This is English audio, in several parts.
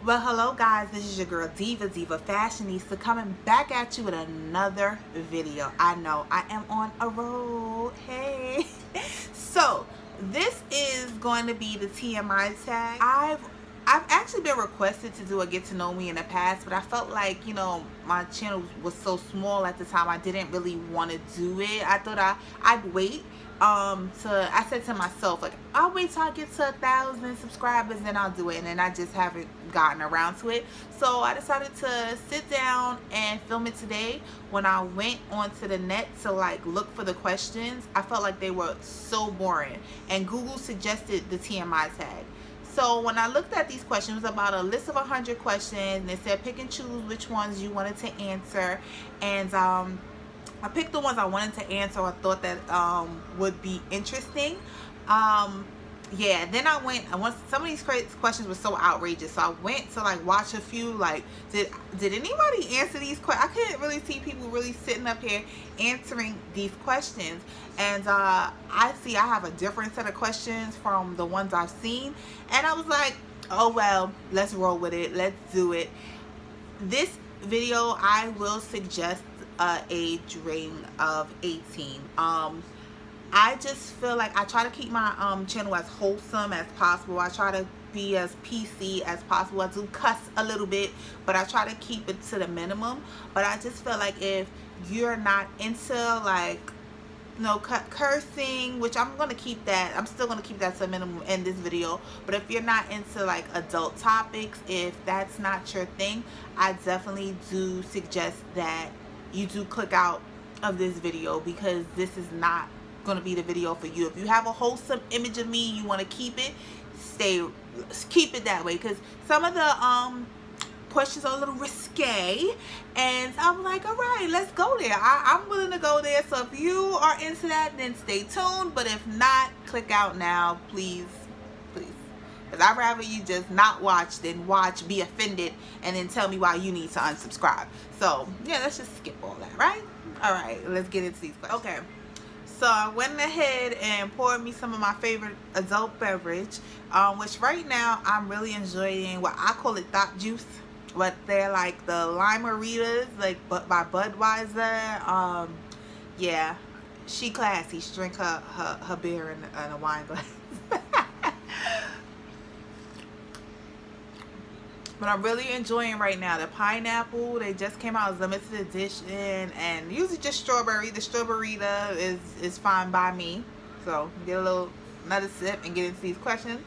Well, hello guys, this is your girl Diva Fashionista, coming back at you with another video. I know I am on a roll. Hey. So this is going to be the TMI tag. I've actually been requested to do a get to know me in the past, but I felt like, you know, my channel was so small at the time, I didn't really want to do it. I thought I'd wait. I said to myself, like, I'll wait till I get to 1,000 subscribers, then I'll do it, and then I just haven't gotten around to it. So I decided to sit down and film it today. When I went onto the net to like look for the questions, I felt like they were so boring, and Google suggested the TMI tag. So when I looked at these questions, it was about a list of 100 questions, and it said pick and choose which ones you wanted to answer, and I picked the ones I wanted to answer. I thought that would be interesting. Yeah, then I went, some of these questions were so outrageous, so I went to like watch a few, like, did anybody answer these questions? I couldn't really see people really sitting up here answering these questions, and I have a different set of questions from the ones I've seen, and I was like, oh well, let's roll with it, let's do it. This video, I will suggest age range of 18. I just feel like I try to keep my channel as wholesome as possible. I try to be as PC as possible. I do cuss a little bit, but I try to keep it to the minimum. But I just feel like if you're not into, like, you know, cursing, which I'm gonna keep that, I'm still gonna keep that to a minimum in this video, but if you're not into like adult topics, if that's not your thing, I definitely do suggest that you do click out of this video, because this is not going to be the video for you. If you have a wholesome image of me, you want to keep it, keep it that way, because some of the questions are a little risque, and I'm like, all right, let's go there. I'm willing to go there. So if you are into that, then stay tuned, but if not, click out now, please, because I'd rather you just not watch than watch, be offended, and then tell me why you need to unsubscribe. So yeah, let's just skip all that, right? All right, let's get into these questions. Okay, so I went ahead and poured me some of my favorite adult beverage, which right now I'm really enjoying what I call it thought juice, but they're like the Lime-A-Ritas, like by Budweiser. Yeah, she classy. She drink her beer in a wine glass. But I'm really enjoying right now the pineapple. They just came out as limited edition, and usually just strawberry. The strawberry-ta is fine by me. So get another sip and get into these questions.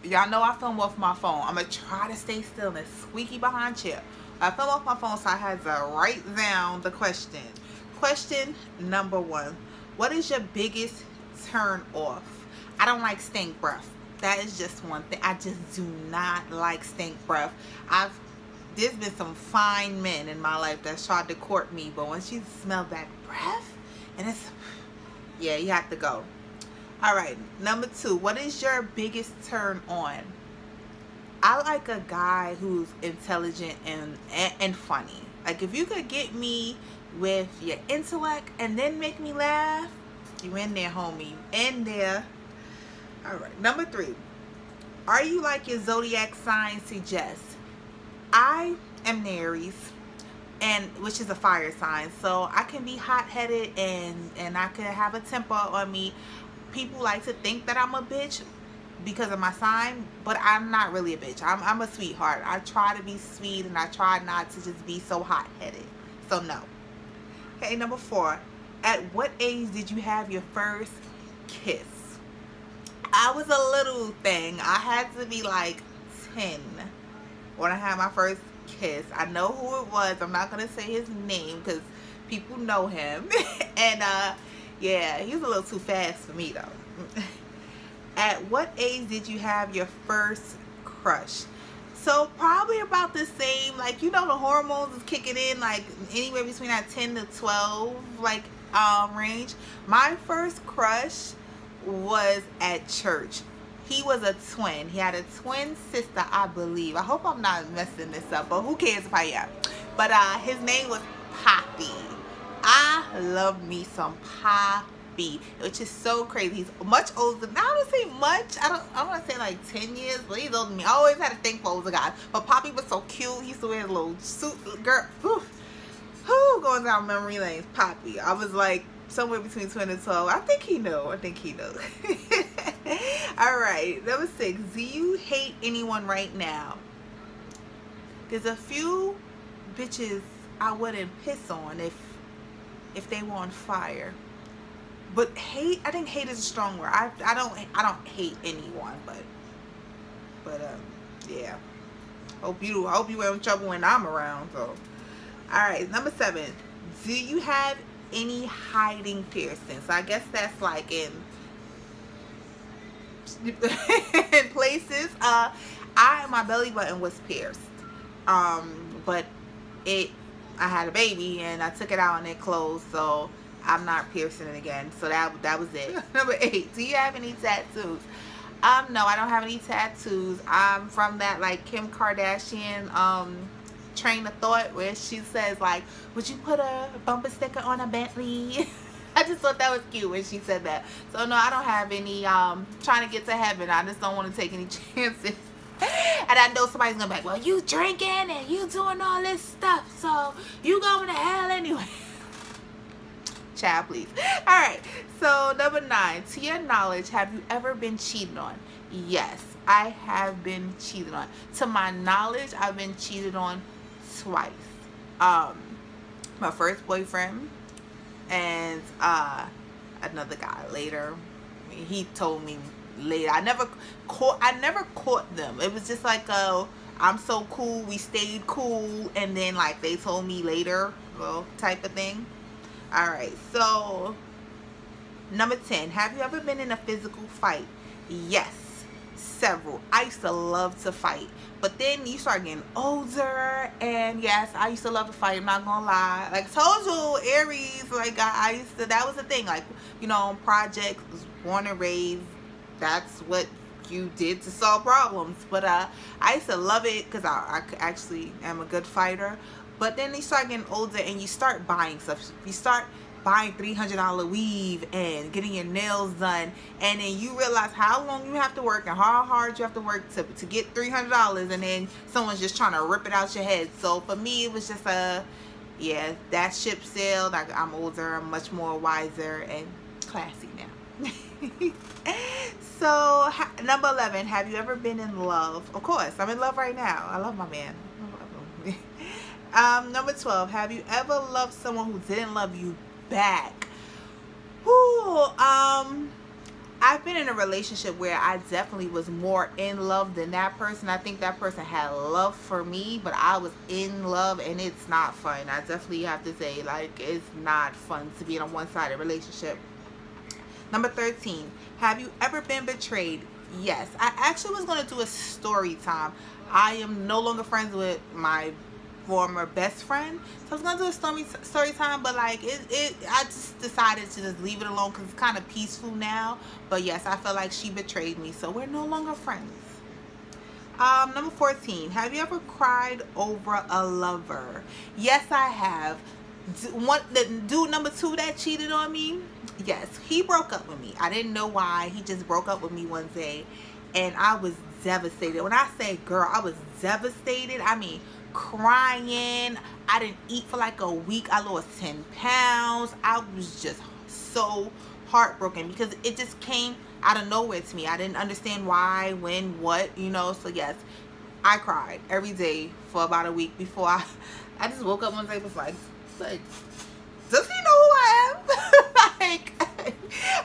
Y'all know I film off my phone. I'm gonna try to stay still in a squeaky behind chair. I film off my phone, so I had to write down the question. Question number 1: what is your biggest turn off? I don't like stink breath. That is just one thing. I just do not like stink breath. There's been some fine men in my life that's tried to court me, but once you smell that breath, and it's, yeah, you have to go. All right, number 2, what is your biggest turn on? I like a guy who's intelligent and funny. Like, if you could get me with your intellect and then make me laugh, you in there, homie, in there. All right, number 3, are you like your zodiac sign suggests? I am Aries, which is a fire sign, so I can be hot-headed and I can have a temper on me. People like to think that I'm a bitch because of my sign, but I'm not really a bitch. I'm a sweetheart. I try to be sweet, and I try not to just be so hot-headed. So no. Okay, number 4, at what age did you have your first kiss? I was a little thing. I had to be like 10 when I had my first kiss. I know who it was. I'm not going to say his name because people know him. And yeah, he was a little too fast for me though. At what age did you have your first crush? So probably about the same, like, you know, the hormones is kicking in, like anywhere between that 10 to 12 like range. My first crush was at church. He was a twin. He had a twin sister, I believe. I hope I'm not messing this up, but who cares if I am. But his name was Poppy. I love me some Poppy. Poppy, which is so crazy. He's much older than, I don't say much, I want to say like 10 years, but he's older than me. I always had to think for older guys, but Poppy was so cute. He used to wear his little suit. Girl, going down memory lanes. Poppy, I was like somewhere between 10 and 12. I think he knew. All right, number 6. Do you hate anyone right now? There's a few bitches I wouldn't piss on if they were on fire. But hate, I think hate is a strong word. I don't hate anyone, but yeah. Hope you ain't in trouble when I'm around. So, all right, number 7. Do you have any hiding piercings? So I guess that's like in places. My belly button was pierced. But I had a baby and I took it out and it closed, so I'm not piercing it again. So that was it. Number 8. Do you have any tattoos? No, I don't have any tattoos. I'm from that like Kim Kardashian train of thought where she says like, would you put a bumper sticker on a Bentley? I just thought that was cute when she said that. So no, I don't have any trying to get to heaven. I just don't want to take any chances. And I know somebody's gonna be like, well, you drinking and you doing all this stuff, so you going to hell anyway. Child, please. All right, so number 9. To your knowledge, have you ever been cheated on? Yes, I have been cheated on. To my knowledge, I've been cheated on twice. My first boyfriend and another guy later. He told me later. I never caught them. It was just like I'm so cool, we stayed cool, and then like they told me later, well, type of thing. All right, so number 10. Have you ever been in a physical fight? Yes, several. I used to love to fight, but then you start getting older, and yes, I used to love to fight. I'm not gonna lie. Like I told you, Aries, like I used to, that was the thing, like, you know, projects, was born and raised, that's what you did to solve problems. But I used to love it because I actually am a good fighter. But then you start getting older and you start buying stuff. You start buying $300 weave and getting your nails done, and then you realize how long you have to work and how hard you have to work to get $300, and then someone's just trying to rip it out your head. So for me, it was just yeah, that ship sailed. I'm older, I'm much more wiser and classy now. So number 11, have you ever been in love? Of course, I'm in love right now. I love my man. Number 12, have you ever loved someone who didn't love you back? Ooh, I've been in a relationship where I definitely was more in love than that person. I think that person had love for me, but I was in love, and it's not fun. I definitely have to say, like, it's not fun to be in a one-sided relationship. Number 13, have you ever been betrayed? Yes, I actually was going to do a story time. I am no longer friends with my former best friend, so I was gonna do a story time, but like I just decided to just leave it alone because it's kind of peaceful now. But yes, I feel like she betrayed me, so we're no longer friends. Number 14, have you ever cried over a lover? Yes, I have. The dude number 2 that cheated on me, yes, he broke up with me. I didn't know why. He just broke up with me one day, and I was devastated. When I say, girl, I was devastated, I mean crying. I didn't eat for like a week. I lost 10 pounds. I was just so heartbroken because it just came out of nowhere to me. I didn't understand why, when, what, you know. So yes, I cried every day for about a week before I just woke up one day and was like, does he know who I am? Like,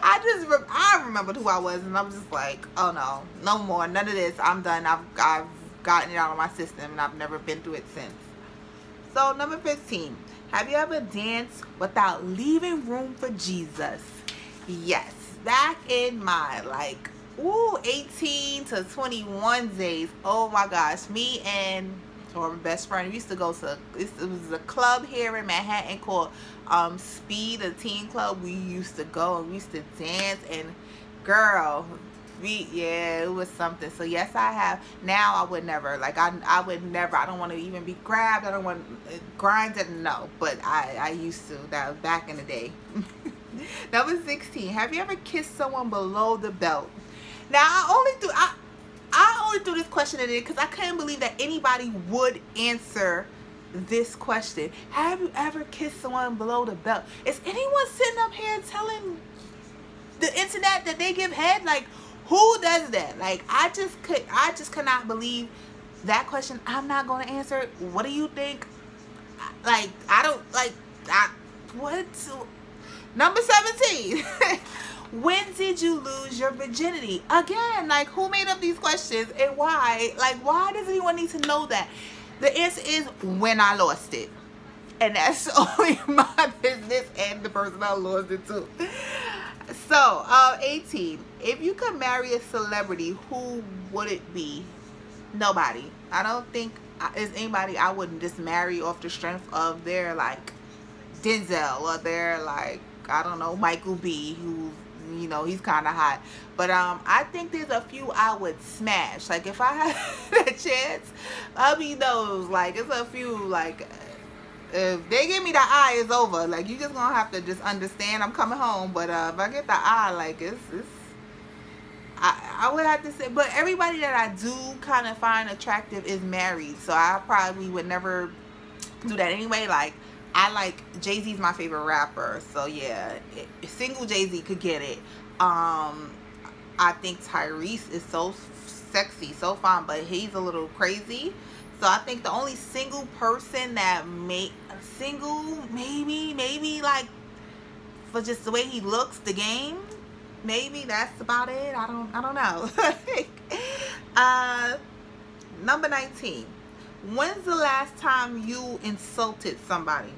I remembered who I was, and I'm just like, oh no, no more, none of this. I'm done. I've gotten it out of my system, and I've never been through it since. So number 15, have you ever danced without leaving room for Jesus? Yes, back in my like 18 to 21 days. Oh my gosh, me and my best friend, we used to go to, it was a club here in Manhattan called Speed, a teen club. We used to go and we used to dance, and girl, yeah, it was something. So yes, I have. Now I would never, like, I would never, I don't want to even be grabbed, I don't want grinded, no, but I used to. That was back in the day. Number 16. Have you ever kissed someone below the belt? Now, I only threw this question in there because I couldn't believe that anybody would answer this question. Have you ever kissed someone below the belt? Is anyone sitting up here telling the internet that they give head? Like, who does that? Like, I just could not believe that question. I'm not going to answer it. What do you think? Like, what? Number 17. When did you lose your virginity? Again, like, who made up these questions and why? Like, why does anyone need to know that? The answer is when I lost it. And that's only my business and the person I lost it to. So, 18. If you could marry a celebrity, who would it be? Nobody. I don't think there's anybody I wouldn't just marry off the strength of their, like, Denzel or their, like, I don't know, Michael B, who, you know, he's kind of hot. But I think there's a few I would smash. Like, if I had a chance, I'll be those. Like, it's a few, like, if they give me the eye, it's over. Like, you just gonna have to just understand I'm coming home. But if I get the eye, like, I would have to say, but everybody that I do kind of find attractive is married. So I probably would never do that anyway. Like, I like, Jay-Z's my favorite rapper. So yeah, single Jay-Z could get it. I think Tyrese is so sexy, so fun, but he's a little crazy. So I think the only single person that maybe like for just the way he looks, the game, maybe that's about it. I don't know. Number 19. When's the last time you insulted somebody?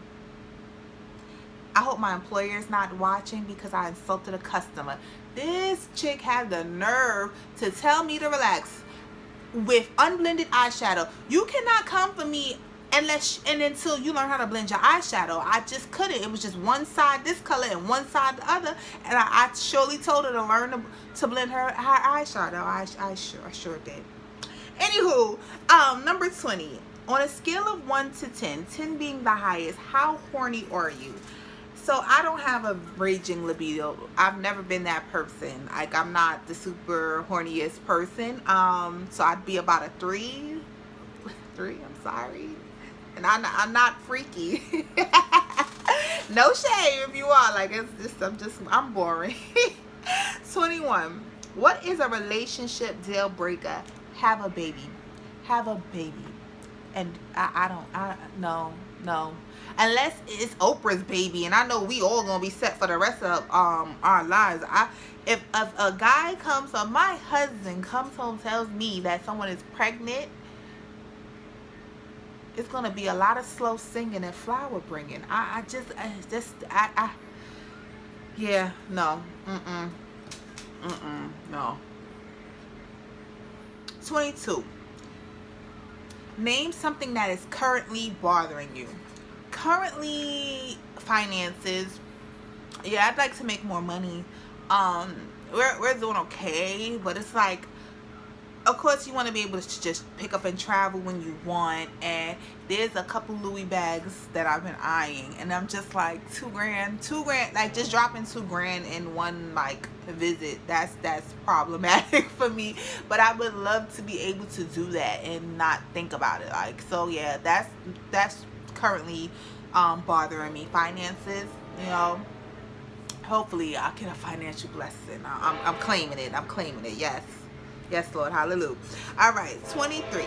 I hope my employer is not watching because I insulted a customer. This chick had the nerve to tell me to relax with unblended eyeshadow. You cannot come for me until you learn how to blend your eyeshadow. I just couldn't. It was just one side this color and one side the other, and I surely told her to learn to blend her eyeshadow. I sure did. Anywho, number 20. On a scale of 1 to 10, 10 being the highest, how horny are you? So I don't have a raging libido. I've never been that person. Like, I'm not the super horniest person. So I'd be about a 3. 3, I'm sorry. And I'm not freaky. No shame if you are. Like, I'm boring. 21. What is a relationship deal breaker? Have a baby. Have a baby. And no. Unless it's Oprah's baby, and I know we all gonna be set for the rest of our lives. If a guy comes, or my husband comes home, tells me that someone is pregnant, it's gonna be a lot of slow singing and flower bringing. Yeah, no, no. 22. Name something that is currently bothering you. Currently, finances. Yeah, I'd like to make more money. We're doing okay, but it's like, of course you want to be able to just pick up and travel when you want, and there's a couple Louis bags that I've been eyeing, and I'm just like, $2 grand, like just dropping $2 grand in one like visit, that's problematic for me. But I would love to be able to do that and not think about it. Like, so yeah, that's currently bothering me. Finances, you know. Hopefully I'll get a financial blessing. I'm claiming it. Yes, Lord, hallelujah. All right, 23.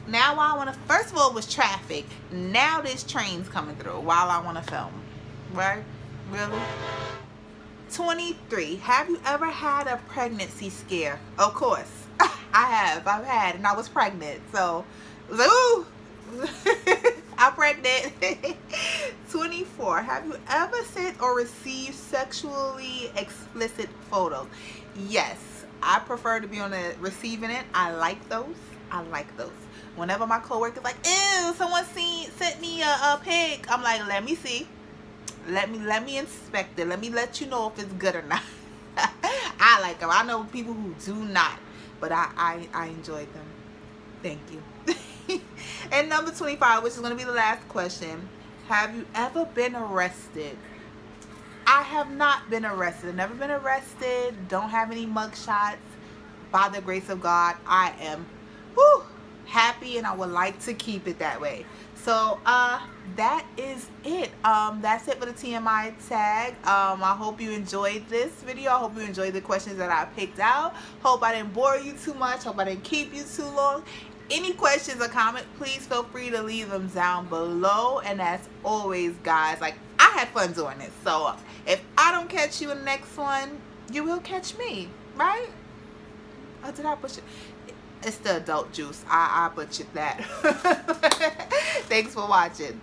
Now I want to, first of all, it was traffic. Now this train's coming through while I want to film. Right? Really? 23. Have you ever had a pregnancy scare? Of course. I have. I've had, and I was pregnant. So, it was like, ooh, I'm pregnant. 24. Have you ever sent or received sexually explicit photos? Yes. I prefer to be on the receiving end. I like those. Whenever my coworker's like, ew, someone sent me a pic, I'm like, let me see. Let me inspect it. Let me let you know if it's good or not. I like them. I know people who do not, but I enjoy them. Thank you. And number 25, which is going to be the last question. Have you ever been arrested? I have not been arrested. I've never been arrested. Don't have any mugshots. By the grace of God, I am happy, and I would like to keep it that way. So that is it. That's it for the TMI tag. I hope you enjoyed this video. I hope you enjoyed the questions that I picked out. Hope I didn't bore you too much. Hope I didn't keep you too long. Any questions or comments, please feel free to leave them down below. And as always, guys, like, I had fun doing this. So if I don't catch you in the next one, you will catch me, right? Oh, did I push it? It's the adult juice. I butchered that. Thanks for watching.